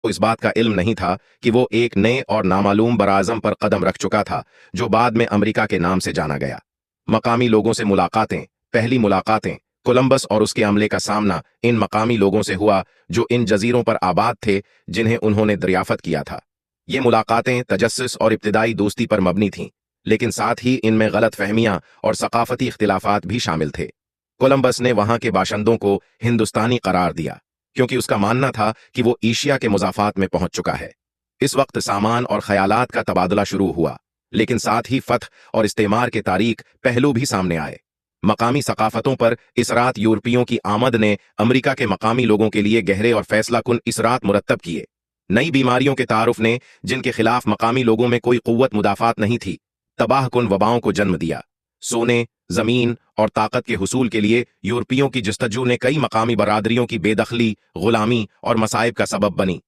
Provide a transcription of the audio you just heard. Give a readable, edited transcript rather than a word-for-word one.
کو इस बात का इल्म नहीं था कि वो एक नए और नामालूम बराज़म पर कदम रख चुका था जो बाद में अमेरिका के नाम से जाना गया। मकामी लोगों से मुलाकातें। पहली मुलाकातें कोलंबस और उसके अमले का सामना इन मकामी लोगों से हुआ जो इन जजीरों पर आबाद थे जिन्हें उन्होंने दरियाफत किया था। ये मुलाकातें तजस्सुस और इब्तिदाई दोस्ती पर मबनी थीं, लेकिन साथ ही इनमें गलत फहमियां और सकाफती इख्तिलाफात भी शामिल थे। कोलंबस ने वहां के बाशिंदों को हिंदुस्तानी करार दिया क्योंकि उसका मानना था कि वो एशिया के मुज़ाफ़ात में पहुंच चुका है। इस वक्त सामान और ख्यालात का तबादला शुरू हुआ, लेकिन साथ ही फतह और इस्तेमार के तारीख पहलू भी सामने आए। मकामी सकाफतों पर इसरात यूरोपियों की आमद ने अमेरिका के मकामी लोगों के लिए गहरे और फैसलाकुन इसरात मुरतब किए। नई बीमारियों के तारुफ ने, जिनके खिलाफ मकामी लोगों में कोई कुव्वत मुदाफात नहीं थी, तबाहकुन वबाओं को जन्म दिया। सोने, जमीन और ताकत के हुसूल के लिए यूरोपियों की जस्तजू ने कई मकामी बरादरियों की बेदखली, गुलामी और मसाइब का सबब बनी।